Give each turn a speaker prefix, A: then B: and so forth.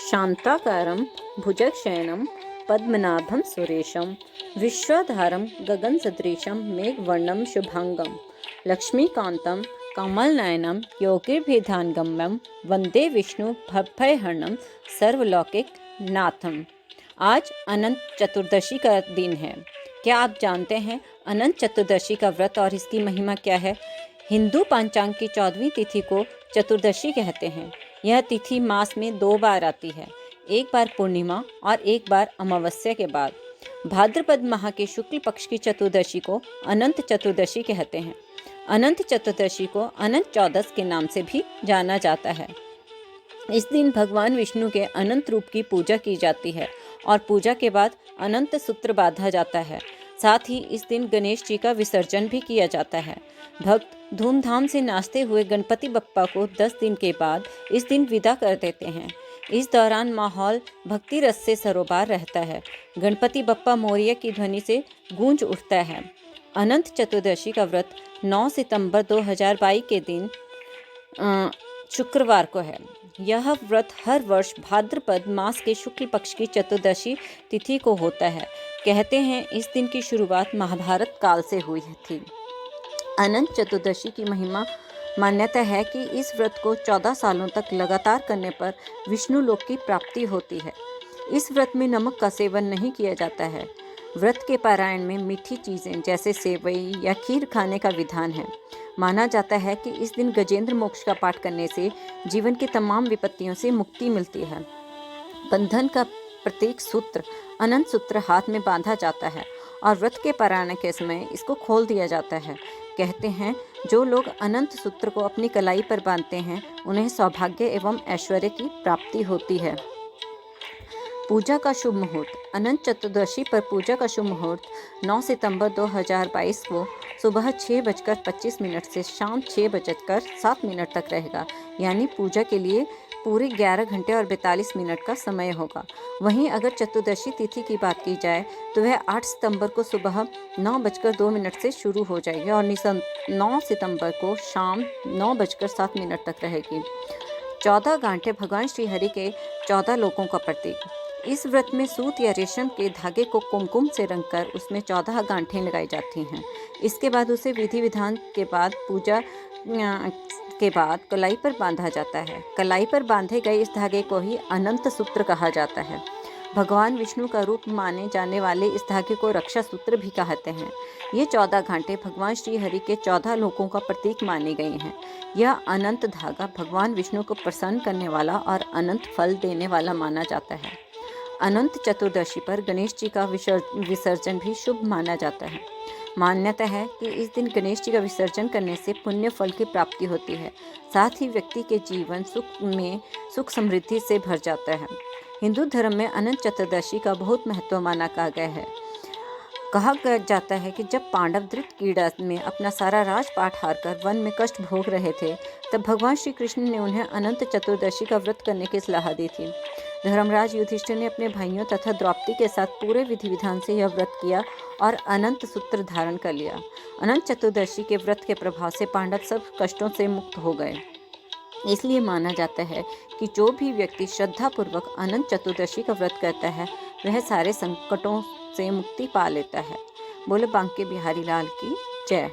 A: शांताकारं भुजगशयनं पद्मनाभं सुरेशं विश्वाधारं गगनसदृशं मेघवर्णं शुभांगं लक्ष्मीकान्तं कमलनयनं योगिभिर्ध्यानगम्यं वंदे विष्णु भवभयहरणं सर्वलौकिकनाथम। आज अनंत चतुर्दशी का दिन है। क्या आप जानते हैं अनंत चतुर्दशी का व्रत और इसकी महिमा क्या है? हिंदू पंचांग की 14वीं तिथि को चतुर्दशी कहते हैं। यह तिथि मास में 2 बार आती है, एक बार पूर्णिमा और एक बार अमावस्या के बाद। भाद्रपद माह के शुक्ल पक्ष की चतुर्दशी को अनंत चतुर्दशी कहते हैं। अनंत चतुर्दशी को अनंत चौदस के नाम से भी जाना जाता है। इस दिन भगवान विष्णु के अनंत रूप की पूजा की जाती है और पूजा के बाद अनंत सूत्र बांधा जाता है। साथ ही इस दिन गणेश जी का विसर्जन भी किया जाता है। भक्त धूमधाम से नाचते हुए गणपति बप्पा को 10 दिन के बाद इस दिन विदा कर देते हैं। इस दौरान माहौल भक्ति रस से सरोबार रहता है। गणपति बप्पा मोरिया की ध्वनि से गूंज उठता है। अनंत चतुर्दशी का व्रत 9 सितंबर 2022 के दिन शुक्रवार को है। यह व्रत हर वर्ष भाद्रपद मास के शुक्ल पक्ष की चतुर्दशी तिथि को होता है। कहते हैं इस दिन की शुरुआत महाभारत काल से हुई थी। अनंत चतुर्दशी की महिमा मान्यता है कि इस व्रत को 14 सालों तक लगातार करने पर विष्णु लोक की प्राप्ति होती है। इस व्रत में नमक का सेवन नहीं किया जाता है। व्रत के पारायण में मीठी चीज़ें जैसे सेवई या खीर खाने का विधान है। माना जाता है कि इस दिन गजेंद्र मोक्ष का पाठ करने से जीवन की तमाम विपत्तियों से मुक्ति मिलती है। बंधन का प्रत्येक सूत्र अनंत सूत्र हाथ में बांधा जाता है और व्रत के पारायण के समय इसको खोल दिया जाता है। कहते हैं जो लोग अनंत सूत्र को अपनी कलाई पर बांधते हैं उन्हें सौभाग्य एवं ऐश्वर्य की प्राप्ति होती है। पूजा का शुभ मुहूर्त। अनंत चतुर्दशी पर पूजा का शुभ मुहूर्त 9 सितंबर 2022 को सुबह 6:25 से शाम 6:07 तक रहेगा। यानी पूजा के लिए पूरे 11 घंटे और 42 मिनट का समय होगा। वहीं अगर चतुर्दशी तिथि की बात की जाए तो वह 8 सितंबर को सुबह 9:02 से शुरू हो जाएगी और 9 सितंबर को शाम 9:07 तक रहेगी। 14 गांठें भगवान श्री हरि के 14 लोकों का प्रतीक। इस व्रत में सूत या रेशम के धागे को कुमकुम से रंगकर उसमें 14 गांठें लगाई जाती हैं। इसके बाद उसे विधि विधान के बाद पूजा के बाद कलाई पर बांधा जाता है। कलाई पर बांधे गए इस धागे को ही अनंत सूत्र कहा जाता है। भगवान विष्णु का रूप माने जाने वाले इस धागे को रक्षा सूत्र भी कहते हैं। ये 14 घंटे भगवान श्री हरि के 14 लोकों का प्रतीक माने गए हैं। यह अनंत धागा भगवान विष्णु को प्रसन्न करने वाला और अनंत फल देने वाला माना जाता है। अनंत चतुर्दशी पर गणेश जी का विसर्जन भी शुभ माना जाता है। मान्यता है कि इस दिन गणेश जी का विसर्जन करने से पुण्य फल की प्राप्ति होती है। साथ ही व्यक्ति के जीवन सुख समृद्धि से भर जाता है। हिंदू धर्म में अनंत चतुर्दशी का बहुत महत्व माना गया है। कहा जाता है कि जब पांडव धृतक्रीड़ा में अपना सारा राजपाट हारकर वन में कष्ट भोग रहे थे, तब भगवान श्री कृष्ण ने उन्हें अनंत चतुर्दशी का व्रत करने की सलाह दी थी। धर्मराज युधिष्ठिर ने अपने भाइयों तथा द्रौपदी के साथ पूरे विधि विधान से यह व्रत किया और अनंत सूत्र धारण कर लिया। अनंत चतुर्दशी के व्रत के प्रभाव से पांडव सब कष्टों से मुक्त हो गए। इसलिए माना जाता है कि जो भी व्यक्ति श्रद्धापूर्वक अनंत चतुर्दशी का व्रत करता है वह सारे संकटों से मुक्ति पा लेता है। बोले बांके बिहारी लाल की जय।